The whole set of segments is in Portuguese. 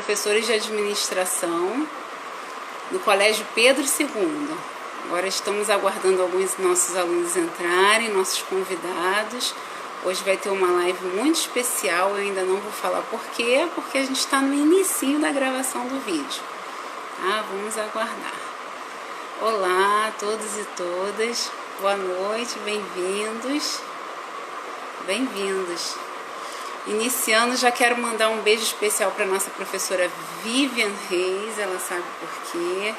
professores de administração do Colégio Pedro II. Agora estamos aguardando alguns nossos alunos entrarem, nossos convidados. Hoje vai ter uma live muito especial, eu ainda não vou falar por quê, porque a gente está no início da gravação do vídeo. Vamos aguardar. Olá a todos e todas, boa noite, bem-vindos. Bem-vindos. Iniciando, já quero mandar um beijo especial para nossa professora Vivian Reis, ela sabe por quê.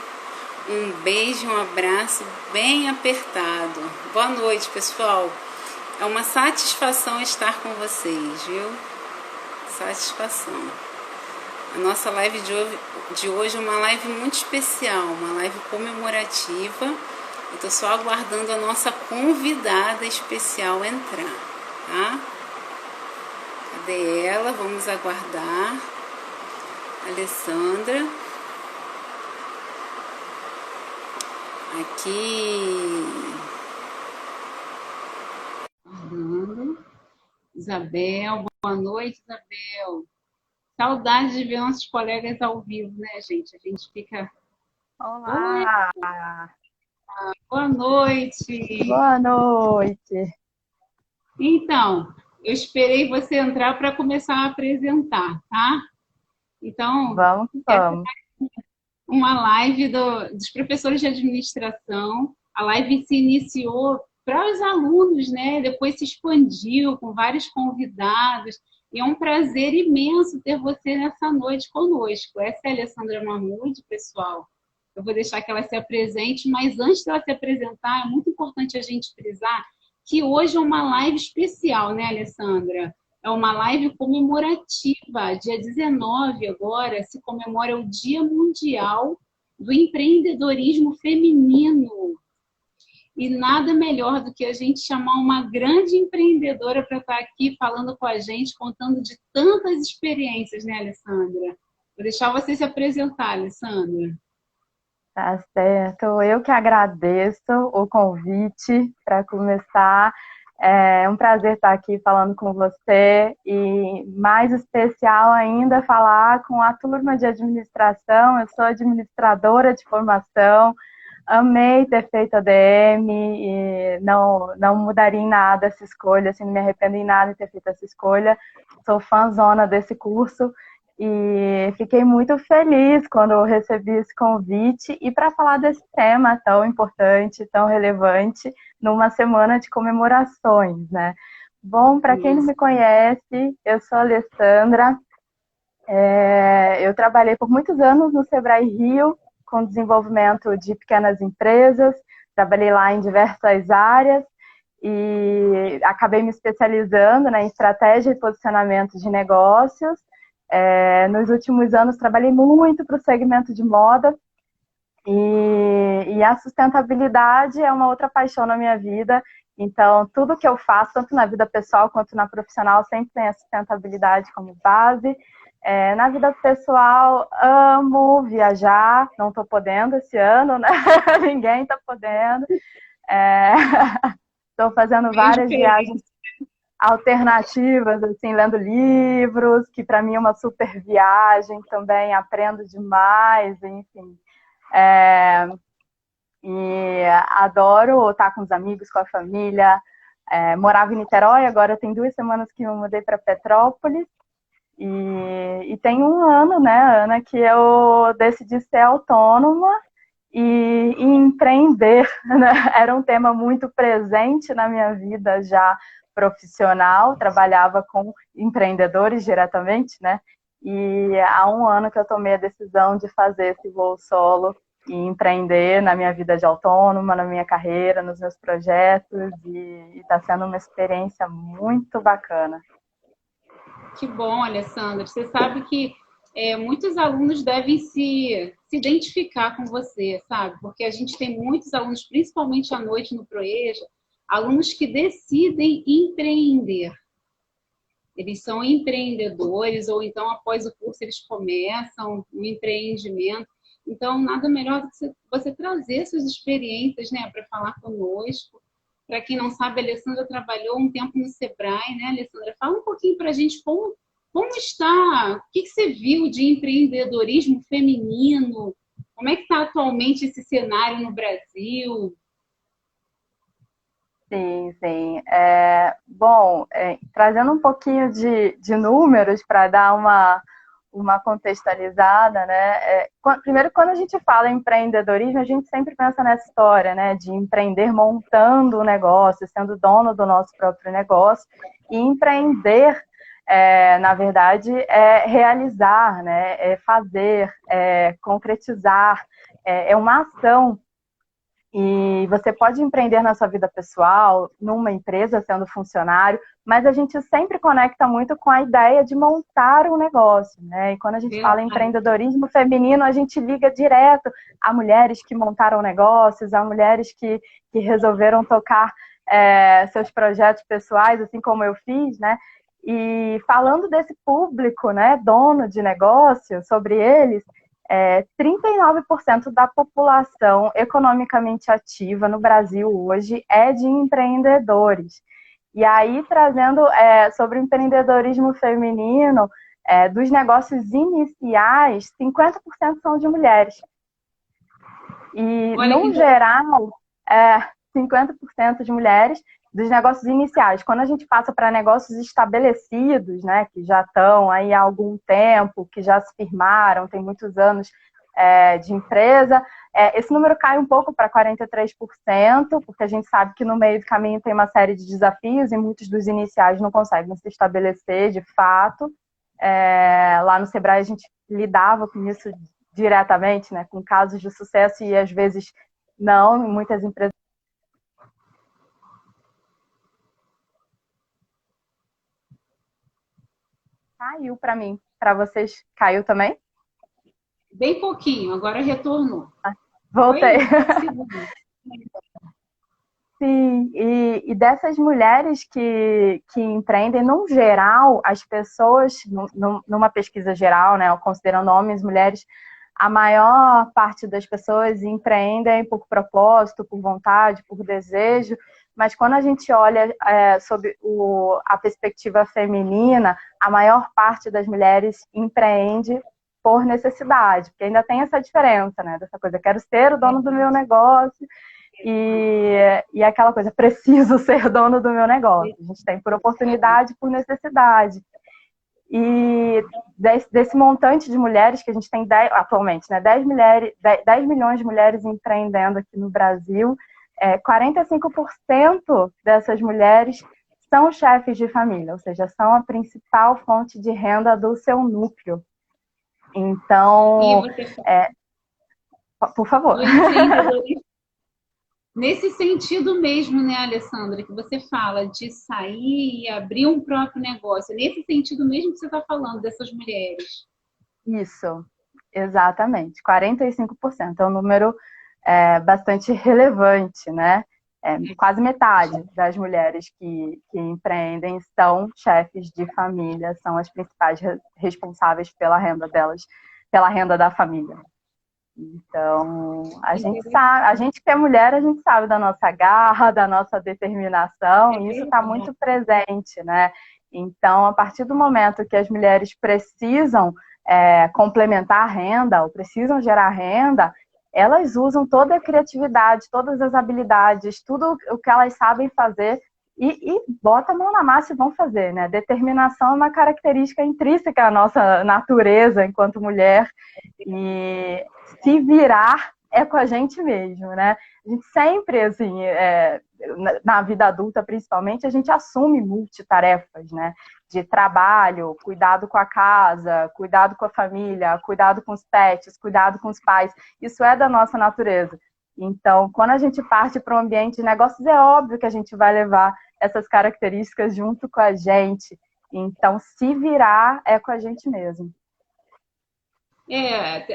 Um beijo, um abraço bem apertado. Boa noite, pessoal. É uma satisfação estar com vocês, viu? Satisfação. A nossa live de hoje é uma live muito especial, uma live comemorativa. Eu tô só aguardando a nossa convidada especial entrar, tá? Cadê ela? Vamos aguardar. Alessandra. Aqui. Isabel, boa noite, Isabel. Saudade de ver nossos colegas ao vivo, né, gente? A gente fica... Olá! Boa noite! Boa noite! Então, eu esperei você entrar para começar a apresentar, tá? Então, Vamos que vamos. Uma live dos professores de administração. A live se iniciou para os alunos, né? Depois se expandiu com vários convidados. E é um prazer imenso ter você nessa noite conosco. Essa é a Alessandra Mahmoud, pessoal. Eu vou deixar que ela se apresente, mas antes dela se apresentar, é muito importante a gente frisar que hoje é uma live especial, né, Alessandra? É uma live comemorativa. Dia 19 agora se comemora o Dia Mundial do Empreendedorismo Feminino. E nada melhor do que a gente chamar uma grande empreendedora para estar aqui falando com a gente, contando de tantas experiências, né, Alessandra? Vou deixar você se apresentar, Alessandra. Tá certo. Eu que agradeço o convite para começar. É um prazer estar aqui falando com você e mais especial ainda falar com a turma de administração. Eu sou administradora de formação. Amei ter feito a ADM e não mudaria em nada essa escolha, assim, não me arrependo em nada de ter feito essa escolha. Sou fãzona desse curso e fiquei muito feliz quando eu recebi esse convite e para falar desse tema tão importante, tão relevante, numa semana de comemorações, né? Bom, para quem não me conhece, eu sou a Alessandra, eu trabalhei por muitos anos no Sebrae Rio, com desenvolvimento de pequenas empresas, trabalhei lá em diversas áreas e acabei me especializando, né, em estratégia e posicionamento de negócios. Nos últimos anos trabalhei muito para o segmento de moda e a sustentabilidade é uma outra paixão na minha vida. Então, tudo que eu faço, tanto na vida pessoal quanto na profissional, sempre tem a sustentabilidade como base. Na vida pessoal, amo viajar, não estou podendo esse ano, né? Ninguém está podendo. Estou fazendo várias viagens alternativas, assim, lendo livros, que para mim é uma super viagem também, aprendo demais, enfim. E adoro estar com os amigos, com a família. Morava em Niterói, agora tem 2 semanas que eu mudei para Petrópolis. E tem 1 ano, né, Ana, que eu decidi ser autônoma e empreender, né? Era um tema muito presente na minha vida já profissional, trabalhava com empreendedores diretamente, né? E há 1 ano que eu tomei a decisão de fazer esse voo solo e empreender na minha vida de autônoma, na minha carreira, nos meus projetos, e está sendo uma experiência muito bacana. Que bom, Alessandra. Você sabe que muitos alunos devem se identificar com você, sabe? Porque a gente tem muitos alunos, principalmente à noite no Proeja, alunos que decidem empreender. Eles são empreendedores, ou então após o curso eles começam o empreendimento. Então, nada melhor do que você trazer suas experiências, né, para falar conosco. Para quem não sabe, a Alessandra trabalhou um tempo no Sebrae, né, Alessandra? Fala um pouquinho para a gente como como está? O que você viu de empreendedorismo feminino? Como é que está atualmente esse cenário no Brasil? Sim, sim. Bom, trazendo um pouquinho de números para dar uma contextualizada, né? Primeiro, quando a gente fala em empreendedorismo, a gente sempre pensa nessa história, né? De empreender montando o negócio, sendo dono do nosso próprio negócio. E empreender, na verdade, é realizar, né? É fazer, é concretizar, é uma ação. E você pode empreender na sua vida pessoal, numa empresa, sendo funcionário, mas a gente sempre conecta muito com a ideia de montar um negócio, né? E quando a gente fala em empreendedorismo feminino, a gente liga direto a mulheres que montaram negócios, a mulheres que resolveram tocar seus projetos pessoais, assim como eu fiz, né? E falando desse público, né, dono de negócio, sobre eles, 39% da população economicamente ativa no Brasil hoje é de empreendedores. E aí, trazendo sobre o empreendedorismo feminino, dos negócios iniciais, 50% são de mulheres. E, no geral, 50% de mulheres dos negócios iniciais. Quando a gente passa para negócios estabelecidos, né, que já estão aí há algum tempo, que já se firmaram, tem muitos anos de empresa, esse número cai um pouco para 43%, porque a gente sabe que no meio do caminho tem uma série de desafios e muitos dos iniciais não conseguem se estabelecer de fato. Lá no Sebrae a gente lidava com isso diretamente, né, com casos de sucesso e às vezes não, em muitas empresas. Caiu para mim. Para vocês, caiu também? Bem pouquinho, agora retornou. Voltei. Sim, e dessas mulheres que empreendem, no geral, as pessoas, numa pesquisa geral, né, considerando homens e mulheres, a maior parte das pessoas empreendem por propósito, por vontade, por desejo, mas quando a gente olha sobre a perspectiva feminina, a maior parte das mulheres empreende por necessidade, porque ainda tem essa diferença, né, dessa coisa, quero ser o dono do meu negócio, e aquela coisa, preciso ser dono do meu negócio. A gente tem por oportunidade, por necessidade. E desse montante de mulheres que a gente tem atualmente, né, 10 milhões de mulheres empreendendo aqui no Brasil, 45% dessas mulheres são chefes de família, ou seja, são a principal fonte de renda do seu núcleo. Então, por favor. Nesse sentido mesmo, né, Alessandra, que você fala de sair e abrir um próprio negócio, nesse sentido mesmo que você está falando dessas mulheres. Isso, exatamente, 45%. É um número bastante relevante, né? Quase metade das mulheres que empreendem são chefes de família, são as principais responsáveis pela renda delas, pela renda da família. Então, a gente sabe, a gente que é mulher, a gente sabe da nossa garra, da nossa determinação, e isso está muito presente, né? Então, a partir do momento que as mulheres precisam complementar a renda, ou precisam gerar renda, elas usam toda a criatividade, todas as habilidades, tudo o que elas sabem fazer e bota a mão na massa e vão fazer, né? Determinação é uma característica intrínseca à nossa natureza enquanto mulher, e se virar é com a gente mesmo, né? A gente sempre, assim, na vida adulta principalmente, a gente assume multitarefas, né? De trabalho, cuidado com a casa, cuidado com a família, cuidado com os pets, cuidado com os pais. Isso é da nossa natureza. Então, quando a gente parte para um ambiente de negócios, é óbvio que a gente vai levar essas características junto com a gente. Então, se virar é com a gente mesmo.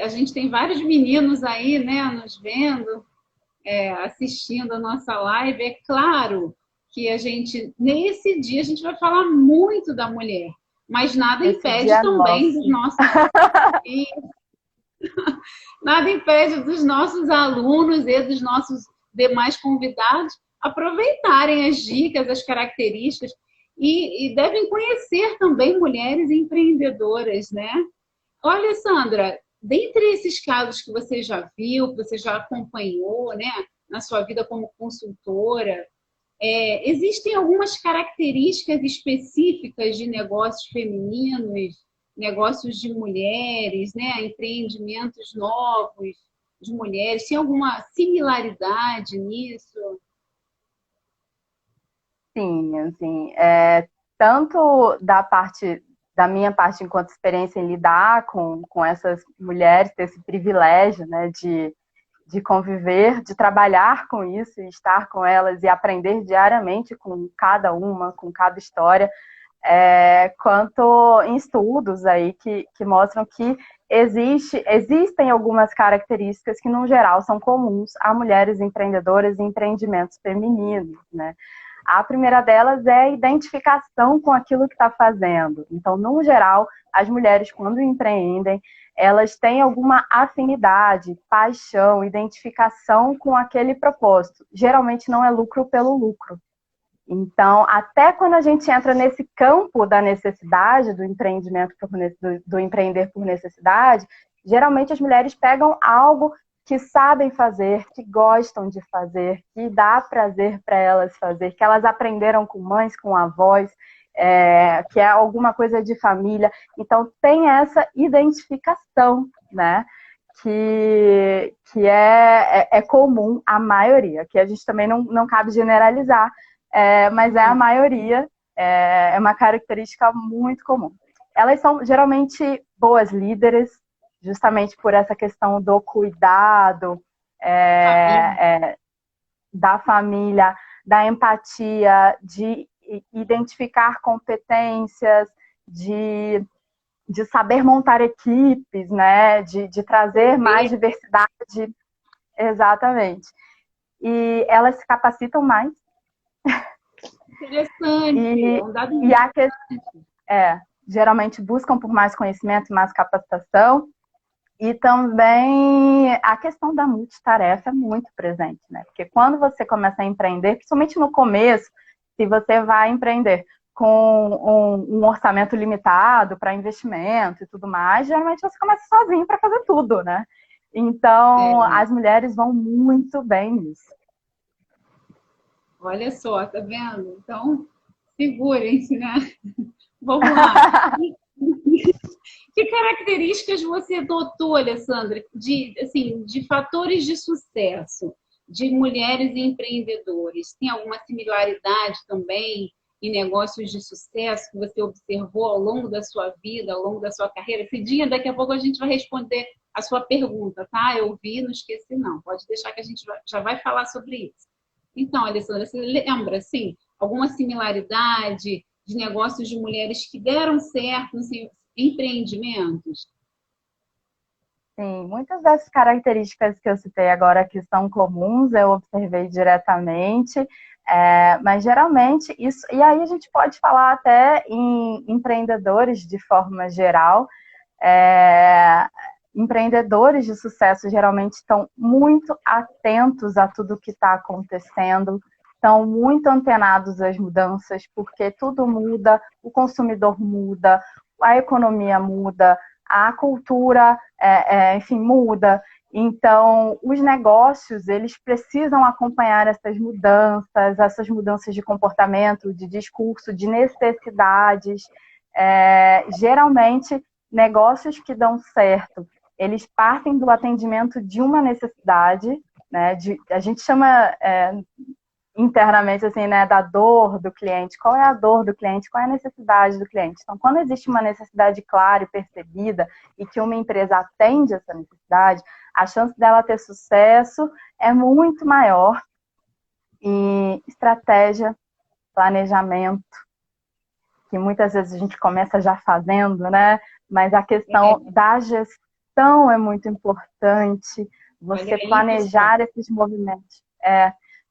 A gente tem vários meninos aí, né, nos vendo, assistindo a nossa live. É claro que nesse dia, a gente vai falar muito da mulher, mas nada impede também dos nossos... Nada impede dos nossos alunos e dos nossos demais convidados aproveitarem as dicas, as características. e devem conhecer também mulheres empreendedoras, né? Olha, Sandra, dentre esses casos que você já viu, que você já acompanhou, né, na sua vida como consultora, existem algumas características específicas de negócios femininos, negócios de mulheres, né, empreendimentos novos de mulheres? Tem alguma similaridade nisso? Sim, assim, tanto da minha parte enquanto experiência em lidar com essas mulheres, ter esse privilégio, né, de conviver, de trabalhar com isso e estar com elas e aprender diariamente com cada uma, com cada história, quanto em estudos aí que mostram que existem algumas características que, no geral, são comuns a mulheres empreendedoras e empreendimentos femininos, né? A primeira delas é a identificação com aquilo que está fazendo. Então, no geral, as mulheres, quando empreendem, elas têm alguma afinidade, paixão, identificação com aquele propósito. Geralmente não é lucro pelo lucro. Então, até quando a gente entra nesse campo da necessidade, do empreendimento, do empreender por necessidade, geralmente as mulheres pegam algo que sabem fazer, que gostam de fazer, que dá prazer para elas fazer, que elas aprenderam com mães, com avós, que é alguma coisa de família. Então, tem essa identificação, né? Que é comum à maioria, que a gente também não cabe generalizar, mas é a maioria, é uma característica muito comum. Elas são geralmente boas líderes, justamente por essa questão do cuidado, da família, da empatia, de identificar competências, de saber montar equipes, né? De trazer mais diversidade. Exatamente. E elas se capacitam mais. Interessante, é um dado e geralmente buscam por mais conhecimento, mais capacitação. E também a questão da multitarefa é muito presente, né? Porque quando você começa a empreender, principalmente no começo, se você vai empreender com um orçamento limitado para investimento e tudo mais, geralmente você começa sozinho para fazer tudo, né? Então, as mulheres vão muito bem nisso. Olha só, tá vendo? Então, segurem-se, né? Vamos lá. Que características você notou, Alessandra, de fatores de sucesso de mulheres empreendedoras? Tem alguma similaridade também em negócios de sucesso que você observou ao longo da sua vida, ao longo da sua carreira? Cidinha, daqui a pouco a gente vai responder a sua pergunta, tá? Eu vi, não esqueci não. Pode deixar que a gente já vai falar sobre isso. Então, Alessandra, você lembra, assim, alguma similaridade de negócios de mulheres que deram certo, assim, empreendimentos? Sim, muitas das características que eu citei agora que são comuns, eu observei diretamente, mas geralmente isso. E aí a gente pode falar até em empreendedores de forma geral. Empreendedores de sucesso geralmente estão muito atentos a tudo que está acontecendo, estão muito antenados às mudanças, porque tudo muda, o consumidor muda, a economia muda, a cultura, enfim, muda. Então, os negócios, eles precisam acompanhar essas mudanças de comportamento, de discurso, de necessidades. Geralmente, negócios que dão certo, eles partem do atendimento de uma necessidade, né? A gente chama internamente assim, né, da dor do cliente. Qual é a dor do cliente? Qual é a necessidade do cliente? Então, quando existe uma necessidade clara e percebida e que uma empresa atende essa necessidade, a chance dela ter sucesso é muito maior. E estratégia, planejamento, que muitas vezes a gente começa já fazendo, né? Mas a questão da gestão é muito importante. Você planejar esses movimentos.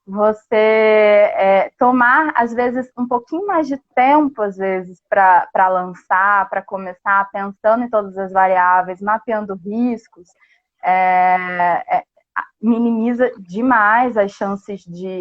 Você tomar, às vezes, um pouquinho mais de tempo, às vezes, para lançar, para começar, pensando em todas as variáveis, mapeando riscos. minimiza demais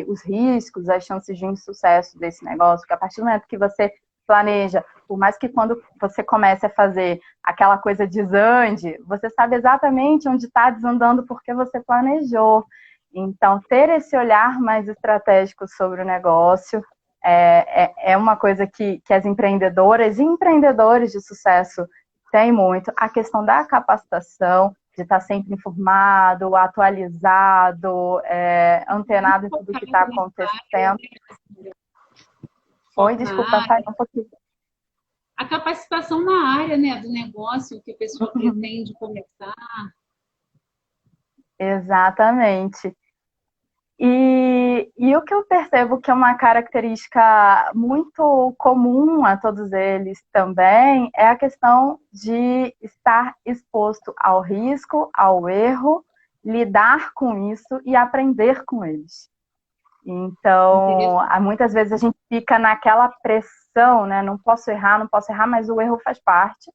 os riscos, as chances de insucesso desse negócio, porque a partir do momento que você planeja, por mais que quando você comece a fazer aquela coisa desande, você sabe exatamente onde está desandando porque você planejou. Então, ter esse olhar mais estratégico sobre o negócio é uma coisa que as empreendedoras e empreendedores de sucesso têm muito. A questão da capacitação, de estar sempre informado, atualizado, antenado em tudo que está acontecendo. Oi, desculpa, falei um pouquinho. A capacitação na área, né, do negócio que a pessoa pretende começar. Exatamente. E o que eu percebo que é uma característica muito comum a todos eles também é a questão de estar exposto ao risco, ao erro, lidar com isso e aprender com eles. Então, muitas vezes a gente fica naquela pressão, né? Não posso errar, mas o erro faz parte.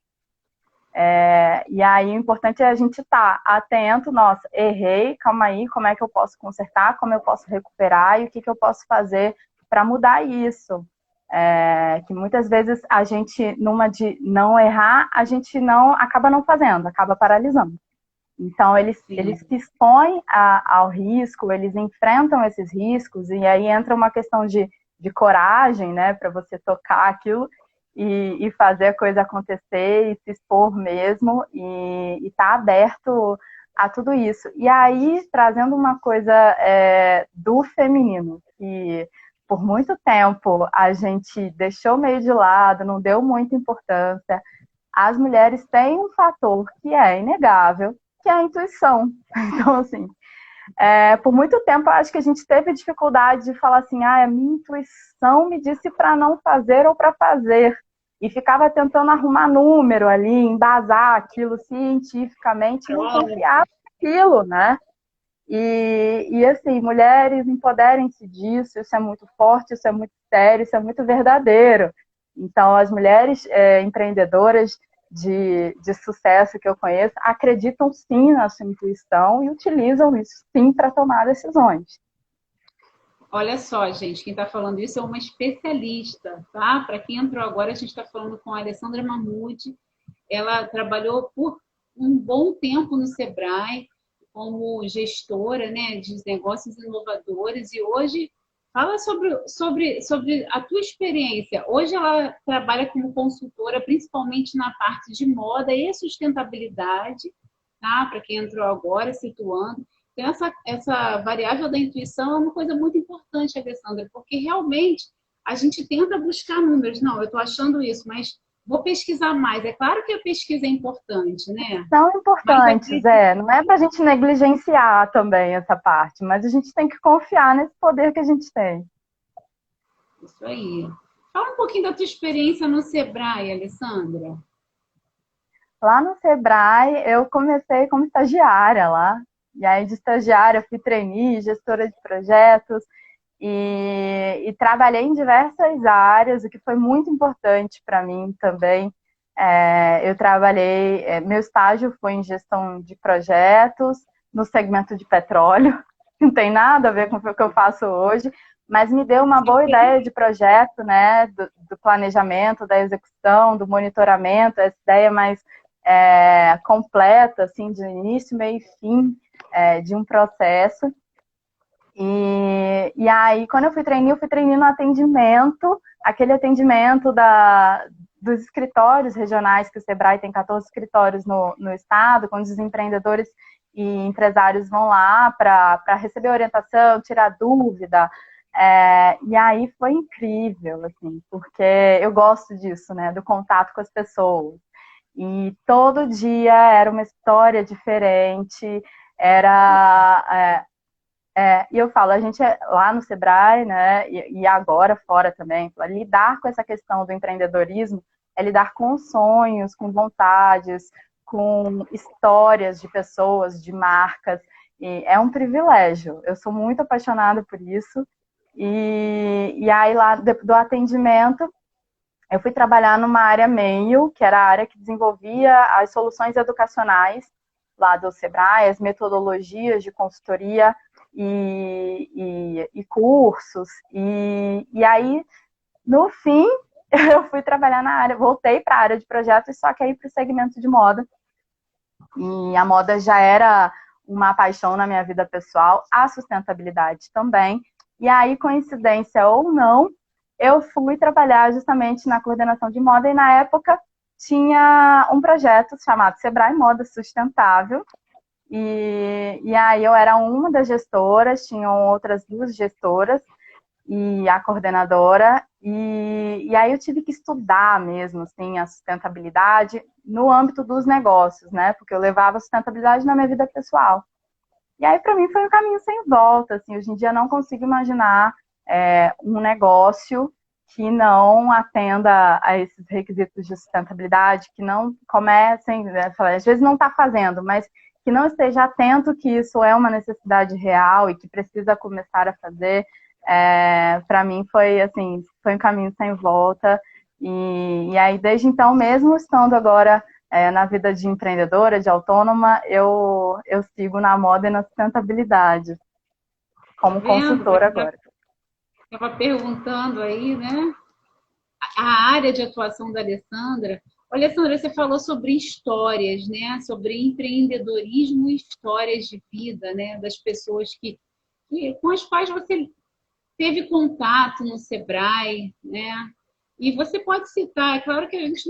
E aí o importante é a gente estar atento, nossa, errei, calma aí, como é que eu posso consertar, como eu posso recuperar e o que eu posso fazer para mudar isso. Que muitas vezes a gente, numa de não errar, a gente acaba não fazendo, acaba paralisando. Então, eles se expõem ao risco, eles enfrentam esses riscos, e aí entra uma questão de coragem, né, para você tocar aquilo e fazer a coisa acontecer, e se expor mesmo, e estar aberto a tudo isso. E aí, trazendo uma coisa do feminino, que por muito tempo a gente deixou meio de lado, não deu muita importância, as mulheres têm um fator que é inegável, que é a intuição. Então, assim, por muito tempo, eu acho que a gente teve dificuldade de falar assim, a minha intuição me disse para não fazer ou para fazer. E ficava tentando arrumar número ali, embasar aquilo cientificamente, e não confiava naquilo, né? E assim, mulheres, empoderem-se disso, isso é muito forte, isso é muito sério, isso é muito verdadeiro. Então, as mulheres empreendedoras de sucesso que eu conheço acreditam sim na sua intuição e utilizam isso sim para tomar decisões. Olha só, gente, quem está falando isso é uma especialista, tá? Para quem entrou agora, a gente está falando com a Alessandra Mahmoud. Ela trabalhou por um bom tempo no Sebrae como gestora, né, de negócios inovadores, e hoje fala sobre a tua experiência. Hoje ela trabalha como consultora, principalmente na parte de moda e sustentabilidade, tá? Para quem entrou agora, situando. Então, essa variável da intuição é uma coisa muito importante, Alessandra, porque realmente a gente tenta buscar números. Não, eu estou achando isso, mas vou pesquisar mais. É claro que a pesquisa é importante, né? São importantes, não é para a gente negligenciar também essa parte, mas a gente tem que confiar nesse poder que a gente tem. Isso aí. Fala um pouquinho da tua experiência no Sebrae, Alessandra. Lá no Sebrae, eu comecei como estagiária lá. E aí, de estagiária, fui trainee, gestora de projetos, e trabalhei em diversas áreas, o que foi muito importante para mim também. Eu trabalhei, meu estágio foi em gestão de projetos, no segmento de petróleo, não tem nada a ver com o que eu faço hoje, mas me deu uma boa ideia de projeto, né, do planejamento, da execução, do monitoramento, essa ideia mais completa, assim, de início, meio e fim de um processo. E aí, quando eu fui trainee no atendimento, aquele atendimento dos escritórios regionais, que o Sebrae tem 14 escritórios no estado, quando os empreendedores e empresários vão lá para receber orientação, tirar dúvida. E aí foi incrível, assim, porque eu gosto disso, né, do contato com as pessoas. E todo dia era uma história diferente, e eu falo, a gente lá no Sebrae, né, e agora fora também, lidar com essa questão do empreendedorismo é lidar com sonhos, com vontades, com histórias de pessoas, de marcas, e é um privilégio. Eu sou muito apaixonada por isso. E aí lá do atendimento, eu fui trabalhar numa área meio, que era a área que desenvolvia as soluções educacionais lá do Sebrae, as metodologias de consultoria e cursos. E aí, no fim, eu fui trabalhar na área, voltei para a área de projetos, só que aí para o segmento de moda. E a moda já era uma paixão na minha vida pessoal, a sustentabilidade também. E aí, coincidência ou não, eu fui trabalhar justamente na coordenação de moda e na época tinha um projeto chamado Sebrae Moda Sustentável. E aí eu era uma das gestoras, tinham outras duas gestoras e a coordenadora. E aí eu tive que estudar mesmo assim, a sustentabilidade no âmbito dos negócios, né? Porque eu levava a sustentabilidade na minha vida pessoal. E aí, para mim, foi um caminho sem volta. Assim, hoje em dia, eu não consigo imaginar um negócio que não atenda a esses requisitos de sustentabilidade, que não comecem, né, às vezes não está fazendo, mas que não esteja atento que isso é uma necessidade real e que precisa começar a fazer. Para mim, foi assim, foi um caminho sem volta. E aí, desde então, mesmo estando agora na vida de empreendedora, de autônoma, eu sigo na moda e na sustentabilidade, como consultora agora. Estava perguntando aí, né? A área de atuação da Alessandra. Olha, Alessandra, você falou sobre histórias, né? Sobre empreendedorismo e histórias de vida, né? Das pessoas com as quais você teve contato no Sebrae, né? E você pode citar, é claro que a gente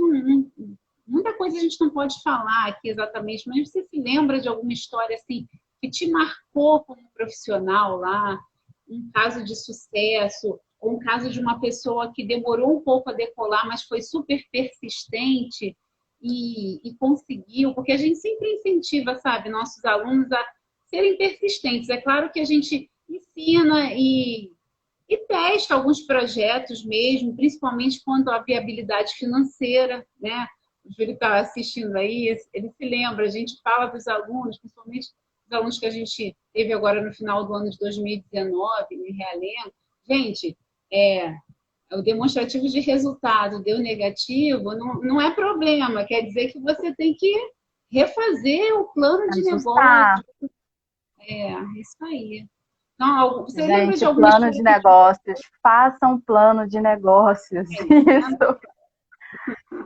muita coisa a gente não pode falar aqui exatamente, mas você se lembra de alguma história assim que te marcou como profissional lá, um caso de sucesso, ou um caso de uma pessoa que demorou um pouco a decolar, mas foi super persistente e conseguiu, porque a gente sempre incentiva, sabe, nossos alunos a serem persistentes. É claro que a gente ensina e testa alguns projetos mesmo, principalmente quando a viabilidade financeira, né? O Júlio está assistindo aí, ele se lembra, a gente fala dos alunos, principalmente os alunos que a gente teve agora no final do ano de 2019, em Realengo. Gente, o demonstrativo de resultado deu negativo, não é problema, quer dizer que você tem que refazer o plano de negócio. Isso aí. Não, você lembra de alguma plano de negócios, faça um plano de negócios.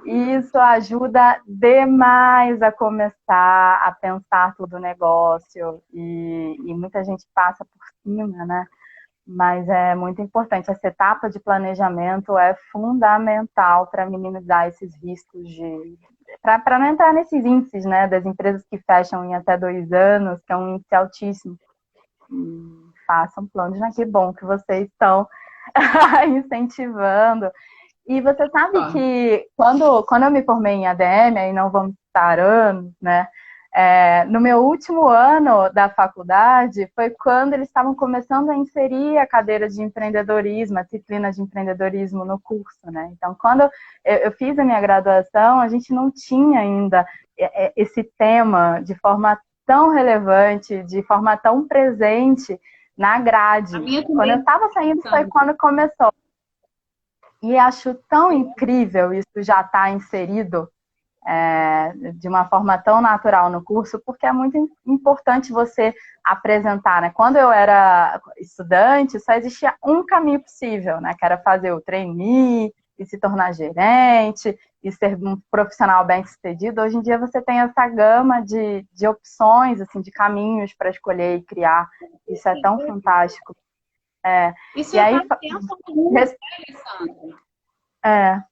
Isso ajuda demais a começar a pensar todo o negócio e muita gente passa por cima, né? Mas é muito importante. Essa etapa de planejamento é fundamental para minimizar esses riscos para não entrar nesses índices, né? Das empresas que fecham em até 2 anos, que é um índice altíssimo. Façam planos, né? Que bom que vocês estão incentivando. E você sabe que quando eu me formei em ADM, aí não vamos citar anos, né? No meu último ano da faculdade foi quando eles estavam começando a inserir a cadeira de empreendedorismo, a disciplina de empreendedorismo no curso, né? Então, quando eu fiz a minha graduação, a gente não tinha ainda esse tema de forma tão relevante, de forma tão presente na grade. Quando eu estava saindo foi quando começou. E acho tão incrível isso já estar inserido de uma forma tão natural no curso, porque é muito importante você apresentar, né? Quando eu era estudante, só existia um caminho possível, né? Que era fazer o trainee e se tornar gerente e ser um profissional bem-sucedido. Hoje em dia você tem essa gama de opções, assim, de caminhos para escolher e criar. Isso é tão fantástico. Isso e aí, Alessandra?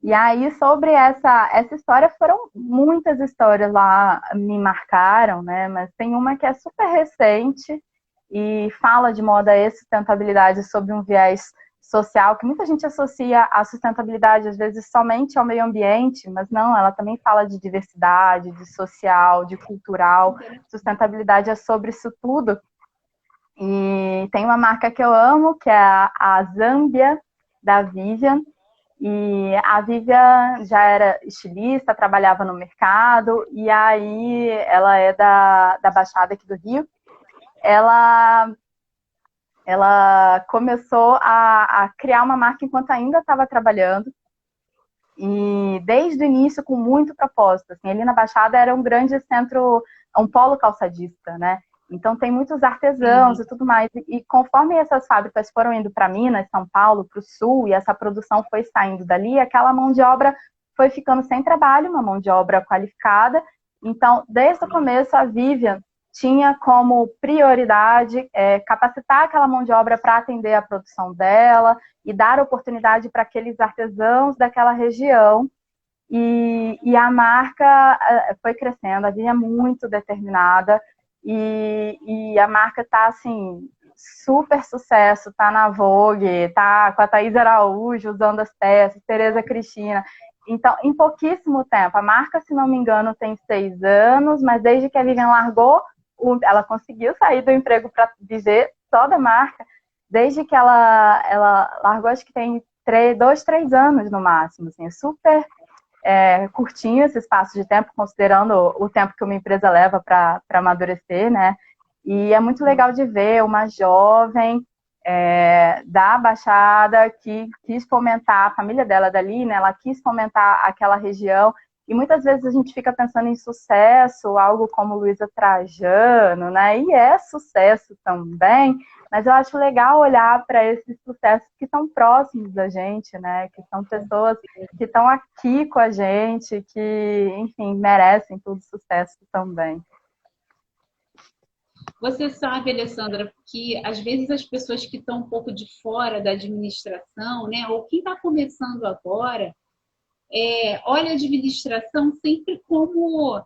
E aí, sobre essa história, foram muitas histórias lá, me marcaram, né? Mas tem uma que é super recente e fala de moda e sustentabilidade sob um viés social, que muita gente associa a sustentabilidade, às vezes, somente ao meio ambiente, mas não, ela também fala de diversidade, de social, de cultural. Sustentabilidade é sobre isso tudo. E tem uma marca que eu amo, que é a Zâmbia, da Vivian. E a Vivian já era estilista, trabalhava no mercado, e aí ela é da Baixada aqui do Rio. Ela começou a criar uma marca enquanto ainda estava trabalhando. e desde o início com muito propósito. Assim, ali na Baixada era um grande centro, um polo calçadista, né? Então tem muitos artesãos e tudo mais. E conforme essas fábricas foram indo para Minas, São Paulo, para o Sul, e essa produção foi saindo dali, aquela mão de obra foi ficando sem trabalho, uma mão de obra qualificada. Então, desde o começo, a Vivian tinha como prioridade capacitar aquela mão de obra para atender a produção dela e dar oportunidade para aqueles artesãos daquela região. E a marca foi crescendo, a Vivian é muito determinada, e a marca está assim, super sucesso, está na Vogue, está com a Thaís Araújo usando as peças, Tereza Cristina. Então, em pouquíssimo tempo, a marca, se não me engano, tem 6 anos, mas desde que a Vivian largou, ela conseguiu sair do emprego para viver só da marca, desde que ela largou, acho que tem 2, 3 anos no máximo, assim, super curtinho esse espaço de tempo, considerando o tempo que uma empresa leva para amadurecer, né? E é muito legal de ver uma jovem da Baixada que quis fomentar, a família dela dali, né? Ela quis fomentar aquela região. E muitas vezes a gente fica pensando em sucesso, algo como Luísa Trajano, né? E é sucesso também, mas eu acho legal olhar para esses sucessos que estão próximos da gente, né? Que são pessoas que estão aqui com a gente, que, enfim, merecem todo sucesso também. Você sabe, Alessandra, que às vezes as pessoas que estão um pouco de fora da administração, né, ou quem está começando agora, olha a administração sempre como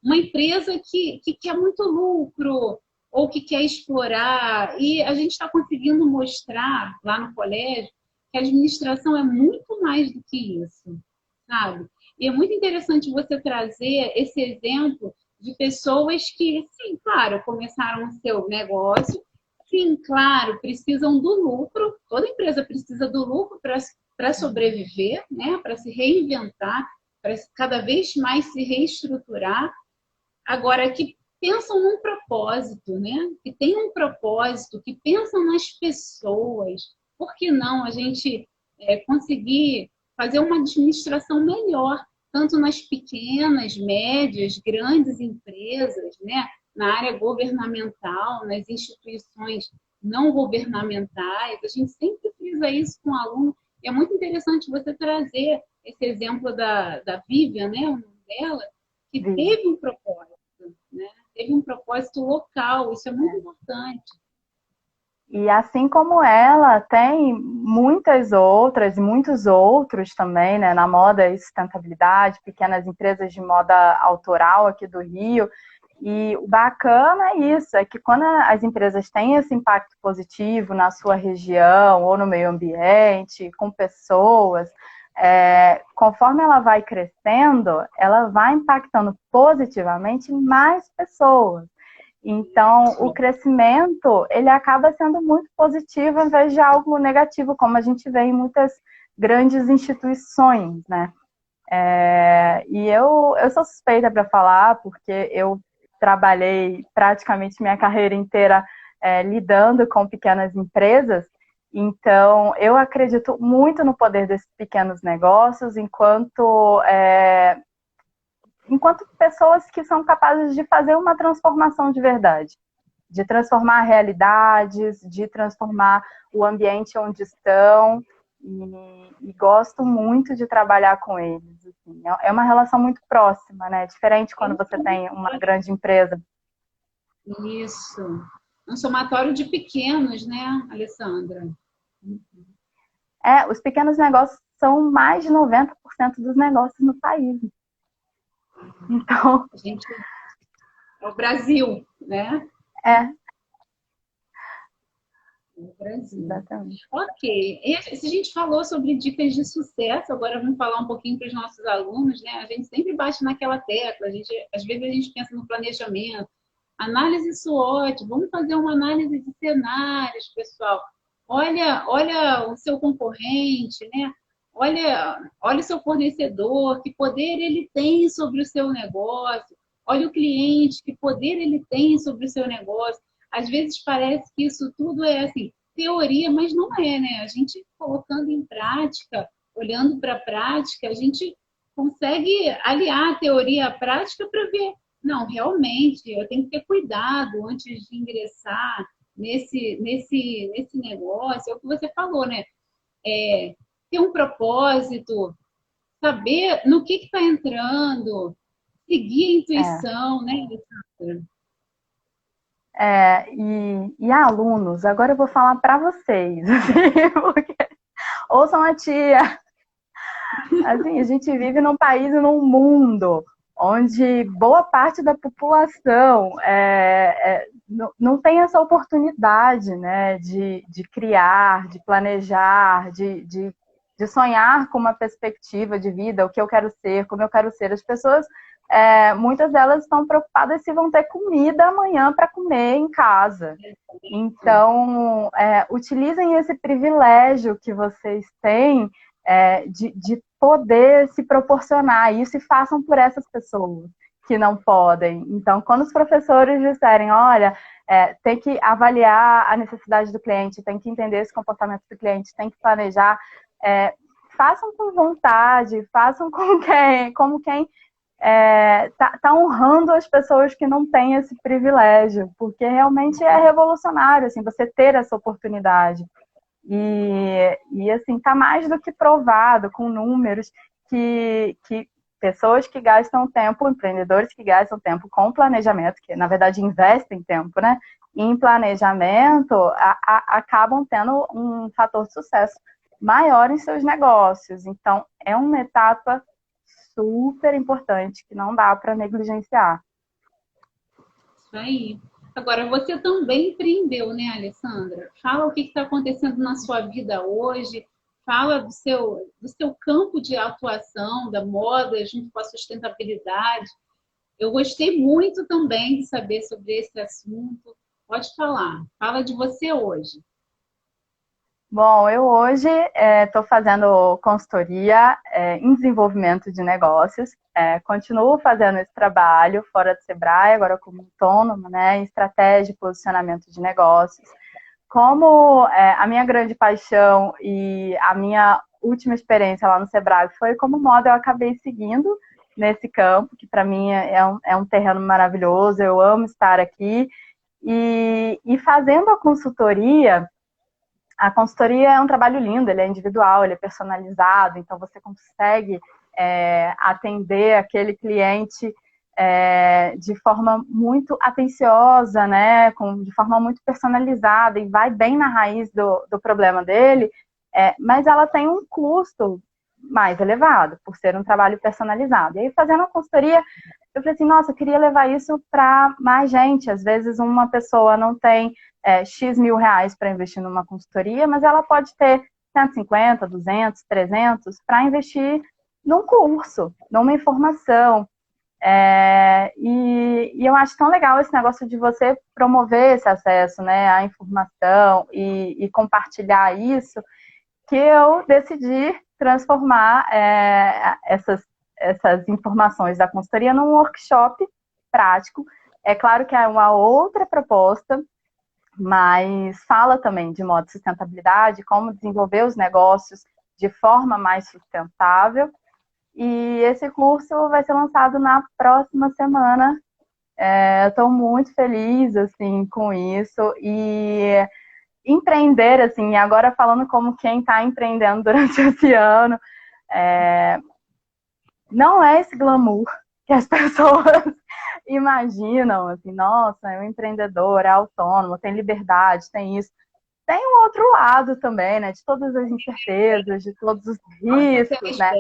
uma empresa que quer muito lucro ou que quer explorar. E a gente está conseguindo mostrar lá no colégio que a administração é muito mais do que isso, sabe? E é muito interessante você trazer esse exemplo de pessoas que, sim, claro, começaram o seu negócio, sim, claro, precisam do lucro, toda empresa precisa do lucro para sobreviver, né? Para se reinventar, para cada vez mais se reestruturar. Agora, que pensam num propósito, né? Que tem um propósito, que pensam nas pessoas. Por que não a gente conseguir fazer uma administração melhor, tanto nas pequenas, médias, grandes empresas, né? Na área governamental, nas instituições não governamentais. A gente sempre frisa isso com o aluno. E é muito interessante você trazer esse exemplo da Vivian, né? O nome dela, que teve um propósito, né? Teve um propósito local, isso é muito importante. E assim como ela, tem muitas outras e muitos outros também, né, na moda e sustentabilidade, pequenas empresas de moda autoral aqui do Rio. E o bacana é isso, é que quando as empresas têm esse impacto positivo na sua região ou no meio ambiente, com pessoas, conforme ela vai crescendo, ela vai impactando positivamente mais pessoas. Então, o crescimento, ele acaba sendo muito positivo em vez de algo negativo, como a gente vê em muitas grandes instituições, né? E eu sou suspeita para falar, porque eu trabalhei praticamente minha carreira inteira lidando com pequenas empresas, então eu acredito muito no poder desses pequenos negócios enquanto pessoas que são capazes de fazer uma transformação de verdade, de transformar realidades, de transformar o ambiente onde estão, e gosto muito de trabalhar com eles. Assim. É uma relação muito próxima, né? Diferente quando você tem uma grande empresa. Isso. Um somatório de pequenos, né, Alessandra? Os pequenos negócios são mais de 90% dos negócios no país. Então, é o Brasil, né? O Brasil. Exatamente. Ok. Se a gente falou sobre dicas de sucesso, agora vamos falar um pouquinho para os nossos alunos, né? A gente sempre bate naquela tecla, às vezes a gente pensa no planejamento, análise SWOT, vamos fazer uma análise de cenários, pessoal. Olha o seu concorrente, né? Olha o seu fornecedor, que poder ele tem sobre o seu negócio. Olha o cliente, que poder ele tem sobre o seu negócio. Às vezes parece que isso tudo é assim, teoria, mas não é, né? A gente colocando em prática, olhando para a prática, a gente consegue aliar a teoria à prática para ver, não, realmente, eu tenho que ter cuidado antes de ingressar nesse negócio. É o que você falou, né? Ter um propósito, saber no que está entrando, seguir a intuição, né, Alessandra? E alunos, agora eu vou falar para vocês, assim, porque ouçam a tia. Assim, a gente vive num país e num mundo onde boa parte da população não tem essa oportunidade, né, de criar, de planejar, de sonhar com uma perspectiva de vida, o que eu quero ser, como eu quero ser. As pessoas, muitas delas estão preocupadas se vão ter comida amanhã para comer em casa. Então, utilizem esse privilégio que vocês têm de poder se proporcionar isso e façam por essas pessoas que não podem. Então, quando os professores disserem, olha, tem que avaliar a necessidade do cliente, tem que entender esse comportamento do cliente, tem que planejar, façam com vontade, façam como quem tá honrando as pessoas que não têm esse privilégio, porque realmente é revolucionário, assim, você ter essa oportunidade. E assim, tá mais do que provado com números que pessoas que gastam tempo, empreendedores que gastam tempo com planejamento, que na verdade investem tempo, né? Em planejamento, acabam tendo um fator de sucesso maior em seus negócios. Então, é uma etapa super importante que não dá para negligenciar. Isso aí. Agora, você também empreendeu, né, Alessandra? Fala o que está acontecendo na sua vida hoje, fala do seu campo de atuação, da moda, junto com a sustentabilidade. Eu gostei muito também de saber sobre esse assunto. Pode falar. Fala de você hoje. Bom, eu hoje estou fazendo consultoria em desenvolvimento de negócios. Continuo fazendo esse trabalho fora do Sebrae, agora como autônoma, né, em estratégia e posicionamento de negócios. Como a minha grande paixão e a minha última experiência lá no Sebrae foi como moda, eu acabei seguindo nesse campo, que para mim é um terreno maravilhoso, eu amo estar aqui. E fazendo a consultoria é um trabalho lindo, ele é individual, ele é personalizado, então você consegue atender aquele cliente de forma muito atenciosa, né, de forma muito personalizada e vai bem na raiz do problema dele, mas ela tem um custo mais elevado, por ser um trabalho personalizado. E aí, fazendo a consultoria, eu falei assim, nossa, eu queria levar isso para mais gente. Às vezes uma pessoa não tem X mil reais para investir numa consultoria, mas ela pode ter 150, 200, 300 para investir num curso, numa informação. E eu acho tão legal esse negócio de você promover esse acesso, né, à informação e compartilhar isso, que eu decidi transformar essas informações da consultoria num workshop prático. É claro que é uma outra proposta, mas fala também de modo de sustentabilidade, como desenvolver os negócios de forma mais sustentável. E esse curso vai ser lançado na próxima semana. Eu estou muito feliz assim, com isso. E empreender, assim, agora falando como quem está empreendendo durante esse ano, não é esse glamour que as pessoas imaginam, assim, nossa, é um empreendedor, é autônomo, tem liberdade, tem isso. Tem um outro lado também, né, de todas as incertezas, de todos os riscos, né.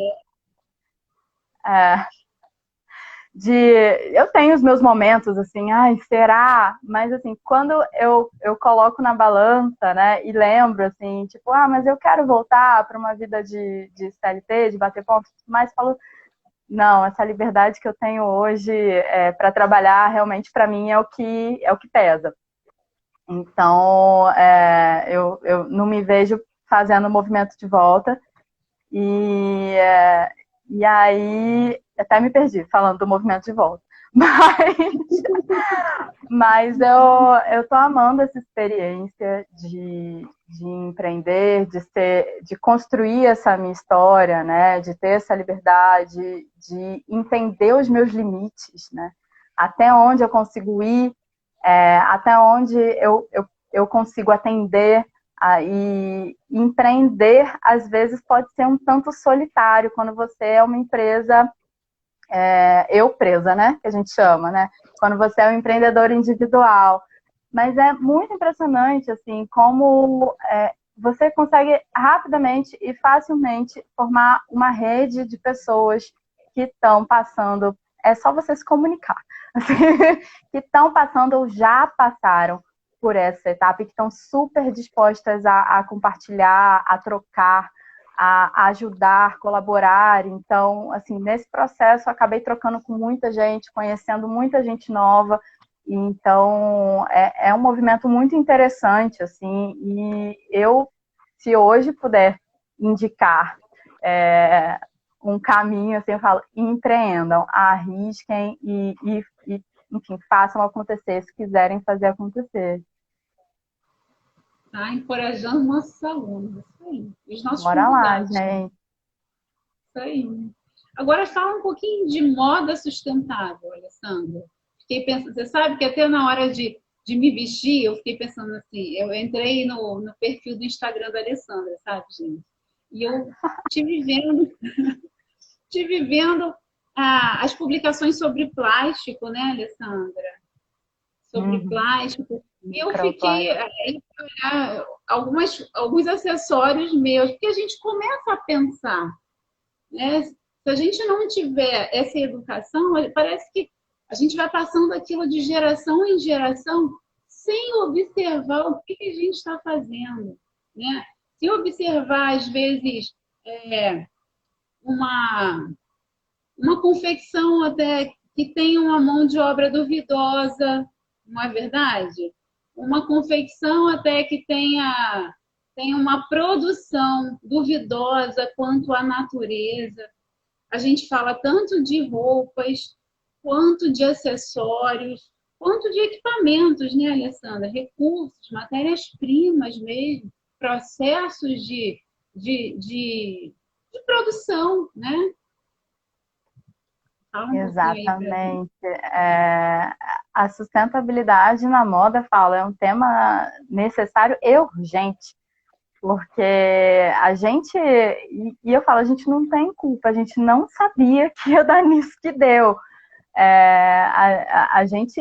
Eu tenho os meus momentos, assim, ai, será? Mas, assim, quando eu coloco na balança, né, e lembro, assim, tipo, mas eu quero voltar para uma vida de CLT, de bater pontos, mas falo, não, essa liberdade que eu tenho hoje para trabalhar, realmente, para mim, é o que pesa. Então, eu não me vejo fazendo o movimento de volta. E aí, até me perdi falando do movimento de volta. Mas eu tô amando essa experiência de de empreender, de construir essa minha história, né? De ter essa liberdade, de entender os meus limites, né? Até onde eu consigo ir, até onde eu consigo atender. E empreender, às vezes, pode ser um tanto solitário quando você é uma empresa, eu presa, né? Que a gente chama, né? Quando você é um empreendedor individual. Mas é muito impressionante, assim, como você consegue rapidamente e facilmente formar uma rede de pessoas que estão passando, é só você se comunicar, assim, que estão passando ou já passaram por essa etapa e que estão super dispostas a compartilhar, a trocar, a ajudar, colaborar. Então, assim, nesse processo eu acabei trocando com muita gente, conhecendo muita gente nova. Então, é um movimento muito interessante, assim, e eu, se hoje puder indicar um caminho, assim, eu falo, empreendam, arrisquem e enfim, façam acontecer, se quiserem fazer acontecer. Tá encorajando nossos alunos, isso aí. Os nossos Bora lá, convidados. gente. Isso aí. Agora fala um pouquinho de moda sustentável, Alessandra. Fiquei pensando, você sabe que até na hora de me vestir, eu fiquei pensando assim, eu entrei no perfil do Instagram da Alessandra, sabe, gente? E eu tive vendo as publicações sobre plástico, né, Alessandra? Sobre plástico. E eu fiquei alguns acessórios meus, porque a gente começa a pensar, né? Se a gente não tiver essa educação, parece que a gente vai passando aquilo de geração em geração sem observar o que a gente está fazendo, né? Se observar, às vezes, uma, uma confecção até que tem uma mão de obra duvidosa, não é verdade? Uma confecção até que tem uma produção duvidosa quanto à natureza. A gente fala tanto de roupas, quanto de acessórios, quanto de equipamentos, né, Alessandra? Recursos, matérias-primas mesmo, processos de produção, né? Fala um pouquinho aí pra mim. Exatamente. A sustentabilidade na moda, fala, é um tema necessário e urgente, porque a gente, e eu falo, a gente não tem culpa, a gente não sabia que ia dar nisso que deu. A gente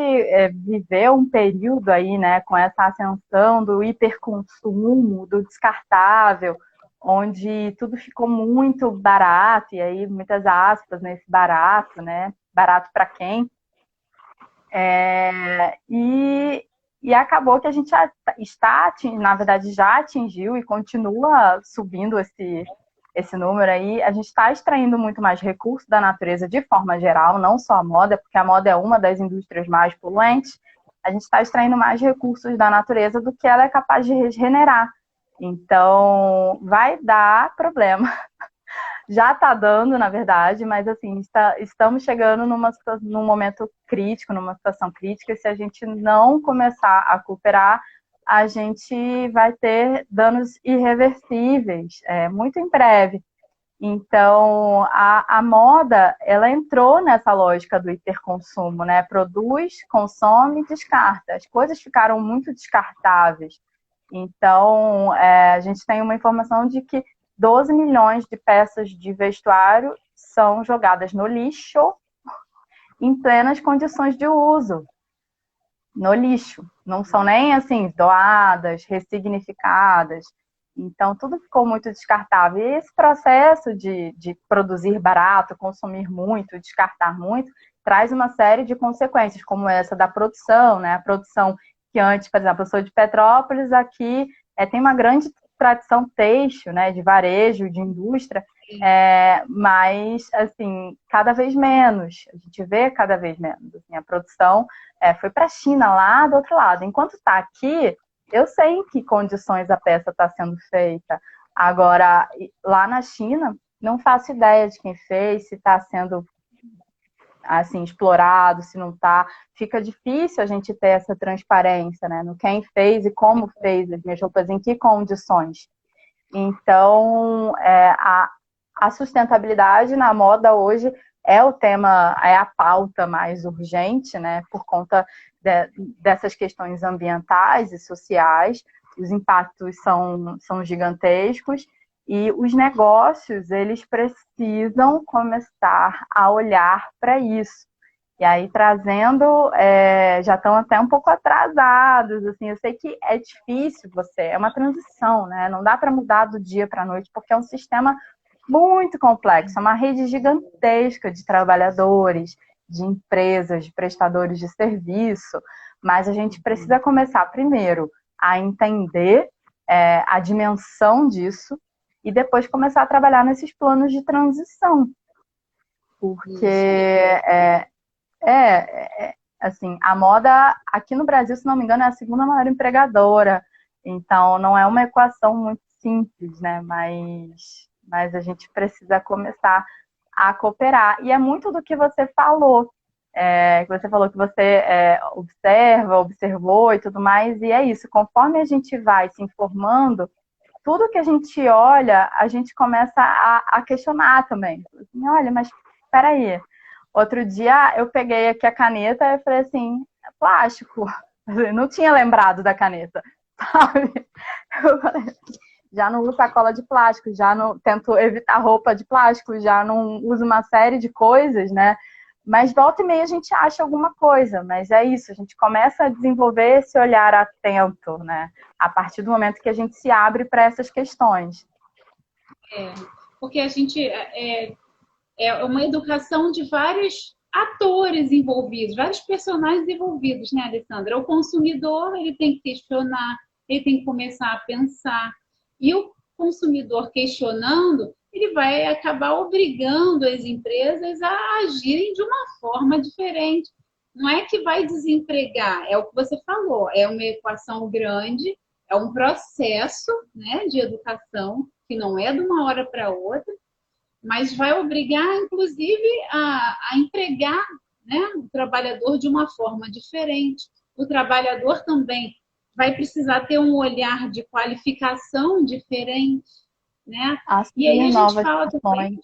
viveu um período aí, né, com essa ascensão do hiperconsumo, do descartável, onde tudo ficou muito barato, e aí muitas aspas nesse barato, né, barato para quem? E acabou que a gente está, na verdade, já atingiu e continua subindo esse número aí. A gente está extraindo muito mais recursos da natureza de forma geral, não só a moda, porque a moda é uma das indústrias mais poluentes. A gente está extraindo mais recursos da natureza do que ela é capaz de regenerar. Então, vai dar problema. Já está dando, na verdade, mas assim, estamos chegando num momento crítico, numa situação crítica, e se a gente não começar a cooperar, a gente vai ter danos irreversíveis, muito em breve. Então, a moda, ela entrou nessa lógica do hiperconsumo, né? Produz, consome, descarta. As coisas ficaram muito descartáveis. Então, a gente tem uma informação de que 12 milhões de peças de vestuário são jogadas no lixo em plenas condições de uso. No lixo. Não são nem, assim, doadas, ressignificadas. Então, tudo ficou muito descartável. E esse processo de produzir barato, consumir muito, descartar muito, traz uma série de consequências, como essa da produção, né? A produção que antes, por exemplo, eu sou de Petrópolis, aqui tem uma grande tradição têxtil, né, de varejo, de indústria, mas, assim, cada vez menos, a gente vê cada vez menos, assim, a produção foi para a China, lá do outro lado. Enquanto está aqui, eu sei em que condições a peça está sendo feita. Agora, lá na China, não faço ideia de quem fez, se está sendo assim, explorado, se não está. Fica difícil a gente ter essa transparência, né? No quem fez e como fez as minhas roupas, em que condições. Então, a sustentabilidade na moda hoje é o tema, é a pauta mais urgente, né? Por conta dessas questões ambientais e sociais. Os impactos são gigantescos e os negócios, eles precisam começar a olhar para isso. E aí, trazendo, já estão até um pouco atrasados, assim, eu sei que é difícil é uma transição, né? Não dá para mudar do dia para a noite, porque é um sistema muito complexo, é uma rede gigantesca de trabalhadores, de empresas, de prestadores de serviço, mas a gente precisa começar primeiro a entender a dimensão disso e depois começar a trabalhar nesses planos de transição. Porque assim, a moda aqui no Brasil, se não me engano, é a segunda maior empregadora. Então, não é uma equação muito simples, né? Mas a gente precisa começar a cooperar. E é muito do que você falou. Que você observou e tudo mais. E é isso, conforme a gente vai se informando, tudo que a gente olha, a gente começa a questionar também. Assim, olha, mas espera aí. Outro dia eu peguei aqui a caneta e falei assim, plástico. Eu não tinha lembrado da caneta, sabe? Eu falei, já não uso sacola de plástico, já não tento evitar roupa de plástico, já não uso uma série de coisas, né? Mas volta e meia a gente acha alguma coisa, mas é isso, a gente começa a desenvolver esse olhar atento, né? A partir do momento que a gente se abre para essas questões. Porque a gente é uma educação de vários atores envolvidos, vários personagens envolvidos, né, Alessandra? O consumidor, ele tem que questionar, ele tem que começar a pensar. E o consumidor questionando, ele vai acabar obrigando as empresas a agirem de uma forma diferente. Não é que vai desempregar, é o que você falou, é uma equação grande, é um processo, né, de educação que não é de uma hora para outra, mas vai obrigar, inclusive, a empregar, né, o trabalhador de uma forma diferente. O trabalhador também vai precisar ter um olhar de qualificação diferente, né? E aí a gente fala também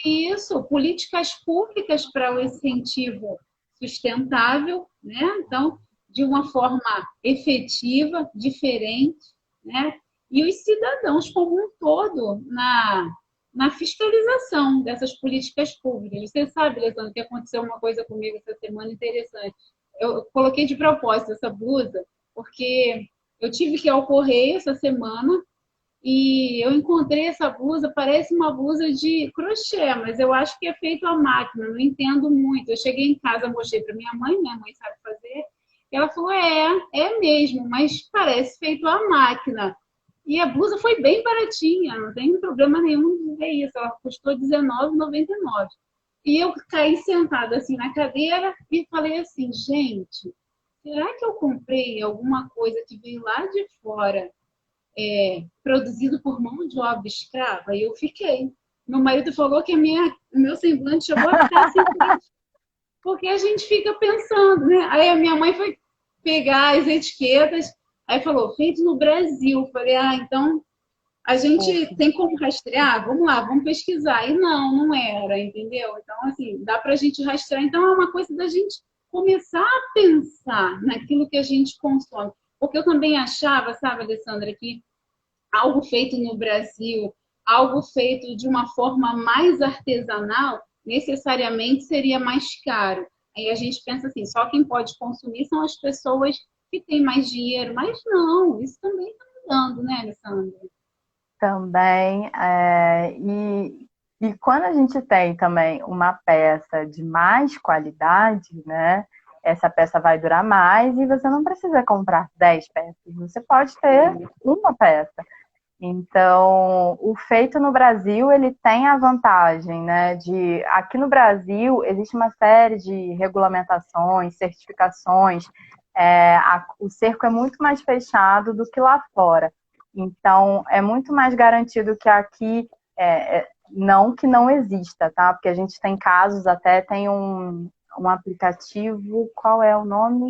isso, políticas públicas para o incentivo sustentável, né? Então, de uma forma efetiva, diferente, né? E os cidadãos como um todo na fiscalização dessas políticas públicas. Você sabe, Alessandra, que aconteceu uma coisa comigo essa semana interessante. Eu coloquei de propósito essa blusa, porque eu tive que ir ao correio essa semana e eu encontrei essa blusa, parece uma blusa de crochê, mas eu acho que é feito à máquina, não entendo muito. Eu cheguei em casa, mostrei para minha mãe sabe fazer, e ela falou, é mesmo, mas parece feito à máquina. E a blusa foi bem baratinha, não tem problema nenhum de ver isso. Ela custou R$19,99. E eu caí sentada assim na cadeira e falei assim, gente, será que eu comprei alguma coisa que veio lá de fora, produzido por mão de obra escrava? E eu fiquei. Meu marido falou que o meu semblante chegou a ficar assim, porque a gente fica pensando, né? Aí a minha mãe foi pegar as etiquetas, aí falou, feito no Brasil. Falei, então a gente tem como rastrear? Vamos lá, vamos pesquisar. E não era, entendeu? Então, assim, dá pra gente rastrear. Então, é uma coisa da gente começar a pensar naquilo que a gente consome. Porque eu também achava, sabe, Alessandra, que algo feito no Brasil, algo feito de uma forma mais artesanal, necessariamente seria mais caro. Aí a gente pensa assim, só quem pode consumir são as pessoas que têm mais dinheiro. Mas não, isso também está mudando, né, Alessandra? Também, e quando a gente tem também uma peça de mais qualidade, né? Essa peça vai durar mais e você não precisa comprar 10 peças, você pode ter uma peça. Então, o feito no Brasil, ele tem a vantagem, né, aqui no Brasil existe uma série de regulamentações, certificações, o cerco é muito mais fechado do que lá fora. Então, é muito mais garantido que aqui Não que não exista, tá? Porque a gente tem casos, até tem um aplicativo, qual é o nome?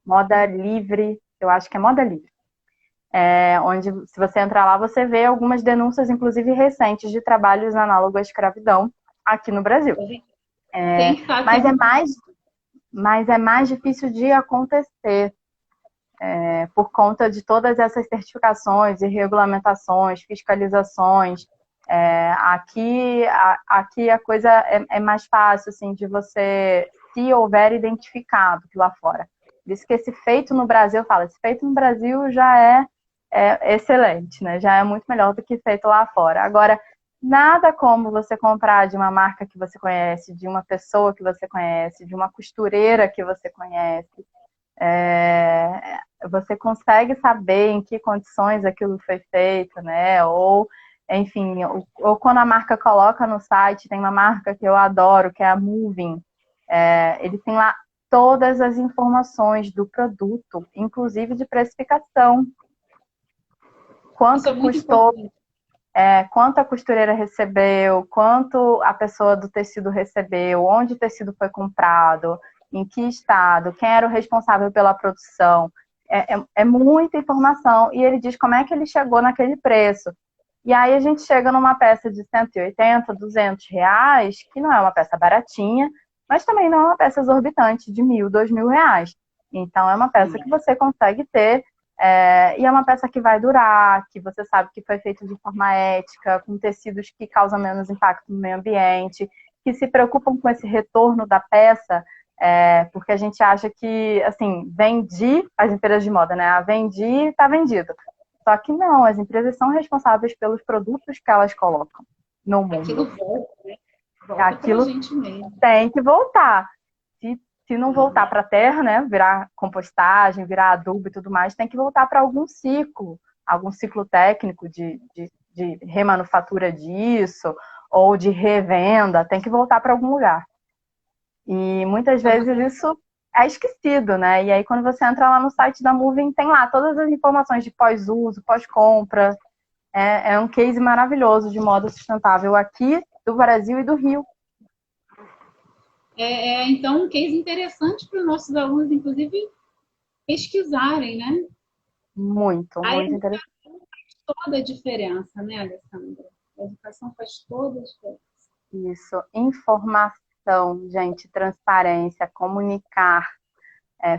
Moda Livre, eu acho que é Moda Livre. Onde, se você entrar lá, você vê algumas denúncias, inclusive recentes, de trabalhos análogos à escravidão aqui no Brasil. Mas é mais difícil de acontecer por conta de todas essas certificações e regulamentações, fiscalizações. Aqui a coisa é mais fácil, assim, de você, se houver identificado que lá fora. Por isso que esse feito no Brasil, esse feito no Brasil já é excelente, né? Já é muito melhor do que feito lá fora. Agora, nada como você comprar de uma marca que você conhece, de uma pessoa que você conhece, de uma costureira que você conhece. Você consegue saber em que condições aquilo foi feito, né? Ou, enfim, ou quando a marca coloca no site, tem uma marca que eu adoro, que é a Moving. Ele tem lá todas as informações do produto, inclusive de precificação. Quanto custou, quanto a costureira recebeu, quanto a pessoa do tecido recebeu, onde o tecido foi comprado, em que estado, quem era o responsável pela produção. É muita informação, e ele diz como é que ele chegou naquele preço. E aí a gente chega numa peça de 180, 200 reais, que não é uma peça baratinha, mas também não é uma peça exorbitante de 1.000, 2.000 reais. Então é uma peça que você consegue ter, e é uma peça que vai durar, que você sabe que foi feita de forma ética, com tecidos que causam menos impacto no meio ambiente, que se preocupam com esse retorno da peça, porque a gente acha que, assim, vendi, as empresas de moda, né? Vendi, está vendido. Só que não, as empresas são responsáveis pelos produtos que elas colocam no mundo. Aquilo volta, né? Volta Aquilo pra gente mesmo. Tem que voltar. Se não voltar para a terra, né? Virar compostagem, virar adubo e tudo mais, tem que voltar para algum ciclo técnico de remanufatura disso, ou de revenda, tem que voltar para algum lugar. E muitas vezes isso é esquecido, né? E aí quando você entra lá no site da Moving, tem lá todas as informações de pós-uso, pós-compra. É um case maravilhoso de moda sustentável aqui do Brasil e do Rio. Então, um case interessante para os nossos alunos, inclusive, pesquisarem, né? Muito interessante. Faz toda a diferença, né, Alessandra? A educação faz toda a diferença. Isso, informação, gente, transparência, comunicar,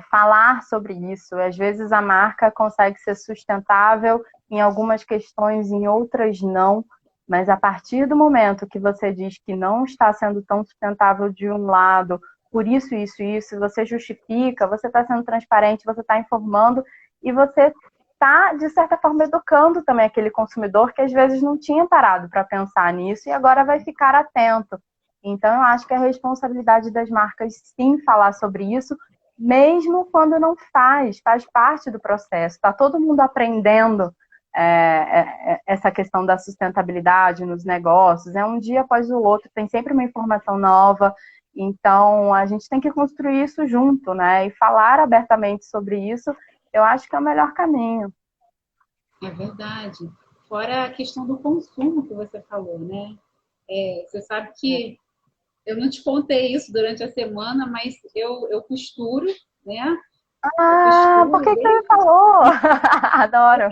falar sobre isso. Às vezes a marca consegue ser sustentável em algumas questões, em outras não, mas a partir do momento que você diz que não está sendo tão sustentável de um lado, por isso, você justifica, você está sendo transparente, você está informando e você está, de certa forma, educando também aquele consumidor que às vezes não tinha parado para pensar nisso e agora vai ficar atento. Então, eu acho que é responsabilidade das marcas, sim, falar sobre isso, mesmo quando não faz parte do processo. Está todo mundo aprendendo essa questão da sustentabilidade nos negócios. É um dia após o outro, tem sempre uma informação nova. Então, a gente tem que construir isso junto, né? E falar abertamente sobre isso, eu acho que é o melhor caminho. É verdade. Fora a questão do consumo que você falou, né? Você sabe que eu não te contei isso durante a semana, mas eu costuro, né? Por que ele falou? Adoro.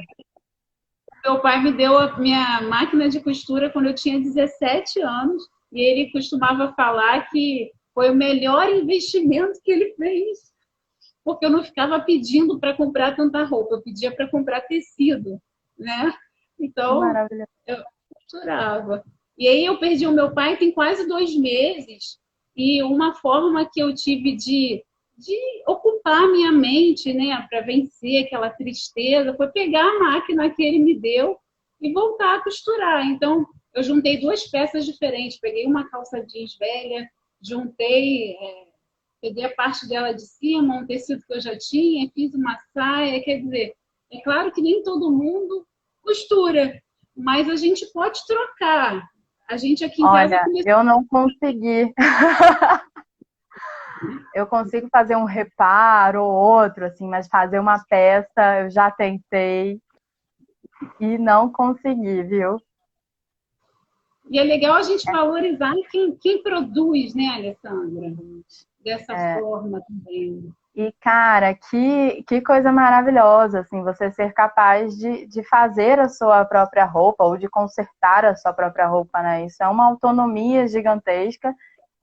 Meu pai me deu a minha máquina de costura quando eu tinha 17 anos e ele costumava falar que foi o melhor investimento que ele fez, porque eu não ficava pedindo para comprar tanta roupa, eu pedia para comprar tecido, né? Então, eu costurava. E aí eu perdi o meu pai tem quase 2 meses e uma forma que eu tive de ocupar minha mente, né, para vencer aquela tristeza, foi pegar a máquina que ele me deu e voltar a costurar. Então, eu juntei 2 peças diferentes. Peguei uma calça jeans velha, peguei a parte dela de cima, um tecido que eu já tinha, fiz uma saia. Quer dizer, é claro que nem todo mundo costura, mas a gente pode trocar. A gente aqui em casa... Eu não consegui. Eu consigo fazer um reparo ou outro, assim, mas fazer uma peça eu já tentei e não consegui, viu? E é legal a gente valorizar quem produz, né, Alessandra? Dessa É, forma também. e, cara, que coisa maravilhosa, assim, você ser capaz de fazer a sua própria roupa ou de consertar a sua própria roupa, né? Isso é uma autonomia gigantesca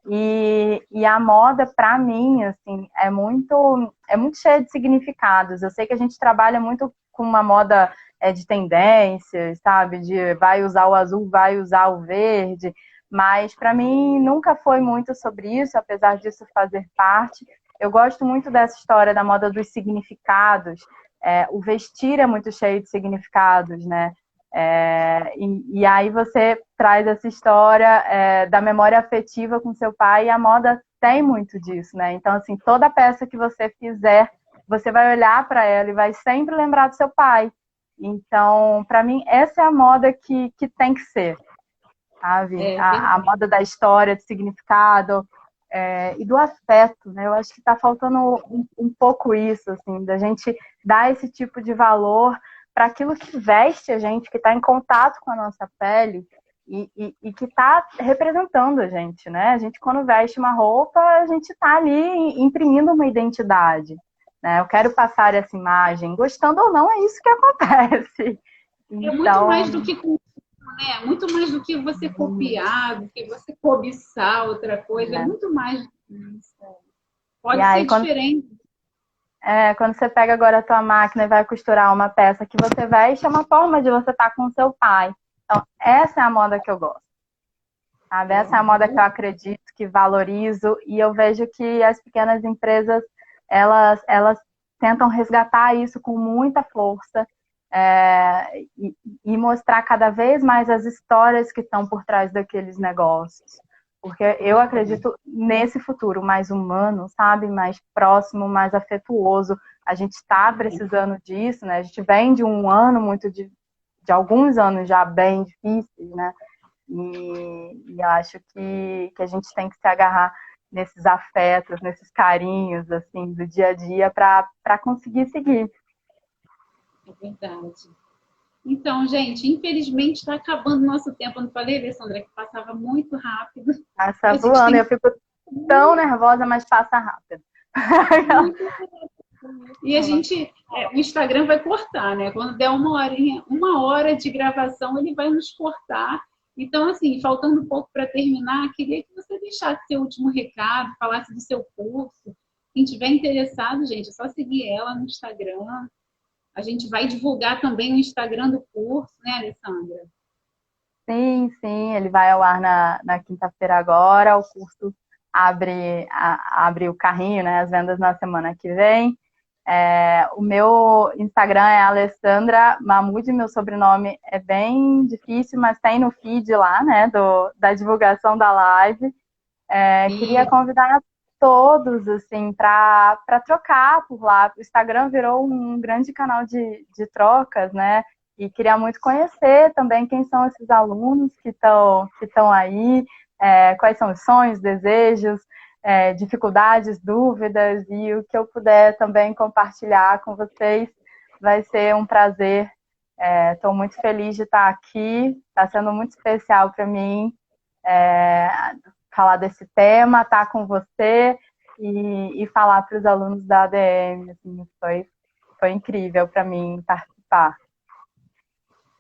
e a moda, para mim, assim, é muito cheia de significados. Eu sei que a gente trabalha muito com uma moda de tendências, sabe? De vai usar o azul, vai usar o verde, mas para mim nunca foi muito sobre isso, apesar disso fazer parte. Eu gosto muito dessa história da moda dos significados. O vestir é muito cheio de significados, né? E aí você traz essa história da memória afetiva com seu pai, e a moda tem muito disso, né? Então, assim, toda peça que você fizer, você vai olhar para ela e vai sempre lembrar do seu pai. Então, para mim, essa é a moda que tem que ser, sabe? É A verdade. moda da história, do significado e do afeto, né? Eu acho que está faltando um pouco isso, assim, da gente dar esse tipo de valor para aquilo que veste a gente, que está em contato com a nossa pele e que está representando a gente, né? A gente, quando veste uma roupa, a gente está ali imprimindo uma identidade, né? Eu quero passar essa imagem, gostando ou não, é isso que acontece. É muito Então, mais do que né? Muito mais do que você copiar, do que você cobiçar outra coisa, é né? muito mais do que isso. E Pode aí, ser diferente. quando você pega agora a tua máquina e vai costurar uma peça que você veste, é uma forma de você estar com o seu pai. Então, essa é a moda que eu gosto, sabe? Essa é a moda que eu acredito, que valorizo, e eu vejo que as pequenas empresas, elas tentam resgatar isso com muita força, e mostrar cada vez mais as histórias que estão por trás daqueles negócios. Porque eu acredito nesse futuro mais humano, sabe? Mais próximo, mais afetuoso. A gente está precisando disso, né? A gente vem de um ano de alguns anos já bem difíceis, né? E eu acho que a gente tem que se agarrar nesses afetos, nesses carinhos, assim, do dia a dia para conseguir seguir. É verdade. Então, gente, infelizmente está acabando o nosso tempo. Eu não falei, Alessandra, que passava muito rápido. Passa A gente voando, tem eu fico tão nervosa, mas passa rápido. muito. E a gente, o Instagram vai cortar, né? Quando der uma horinha, 1 hora de gravação, ele vai nos cortar. Então, assim, faltando um pouco para terminar, queria que você deixasse seu último recado, falasse do seu curso. Quem tiver interessado, gente, é só seguir ela no Instagram. A gente vai divulgar também o Instagram do curso, né, Alessandra? Sim, sim, ele vai ao ar na quinta-feira agora. O curso abre o carrinho, né? As vendas na semana que vem. O meu Instagram é Alessandra Mahmoud, meu sobrenome é bem difícil, mas tem no feed lá, né? Da divulgação da live. Queria E convidar todos, assim, para trocar por lá. O Instagram virou um grande canal de trocas, né? E queria muito conhecer também quem são esses alunos que estão aí, quais são os sonhos, desejos, dificuldades, dúvidas, e o que eu puder também compartilhar com vocês vai ser um prazer. Estou muito feliz de estar aqui, está sendo muito especial para mim. É, Falar desse tema, estar com você e falar para os alunos da ADM. Assim, foi incrível para mim participar.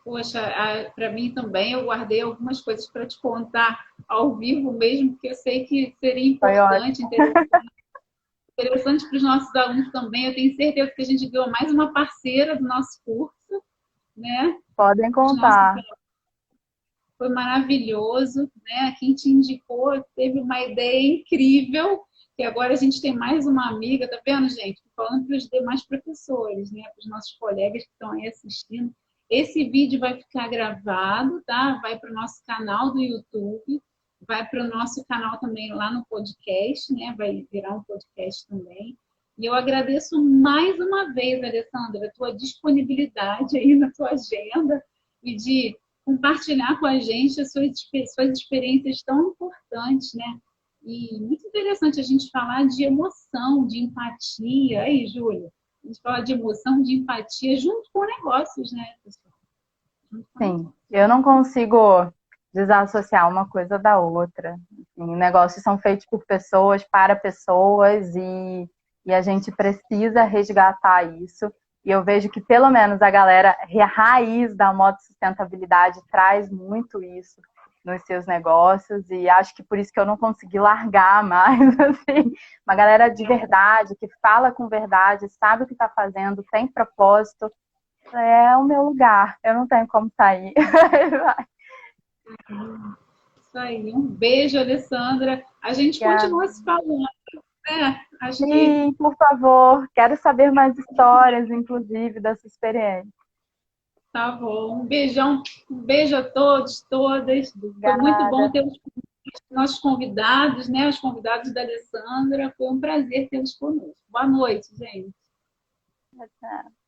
poxa, para mim também, eu guardei algumas coisas para te contar ao vivo mesmo, porque eu sei que seria Foi importante, ótimo. interessante para os nossos alunos também. Eu tenho certeza que a gente ganhou mais uma parceira do nosso curso, né? Podem Os nossos, contar. foi maravilhoso, né? Quem te indicou teve uma ideia incrível, que agora a gente tem mais uma amiga, tá vendo, gente? Tô falando para os demais professores, né? Para os nossos colegas que estão aí assistindo. Esse vídeo vai ficar gravado, tá? Vai para o nosso canal do YouTube, vai para o nosso canal também lá no podcast, né? Vai virar um podcast também. E eu agradeço mais uma vez, Alessandra, a tua disponibilidade aí na tua agenda e de compartilhar com a gente as suas experiências tão importantes, né? E muito interessante a gente falar de emoção, de empatia. Aí, Júlia, a gente fala de emoção, de empatia junto com negócios, né, pessoal? Junto com Sim, negócios. eu não consigo desassociar uma coisa da outra. Assim, negócios são feitos por pessoas, para pessoas, e a gente precisa resgatar isso. E eu vejo que, pelo menos, a galera raiz da moda sustentabilidade traz muito isso nos seus negócios, e acho que por isso que eu não consegui largar mais, assim, uma galera de verdade, que fala com verdade, sabe o que está fazendo, tem propósito, é o meu lugar, eu não tenho como sair. Isso aí. Um beijo, Alessandra. A gente continua se falando, né? Acho que Sim, por favor, quero saber mais histórias, inclusive, dessa experiência. tá bom. Um beijão, um beijo a todos, todas. Foi muito bom Obrigada. ter os nossos convidados, né? Os convidados da Alessandra. Foi um prazer tê-los conosco. Boa noite, gente. Tchau.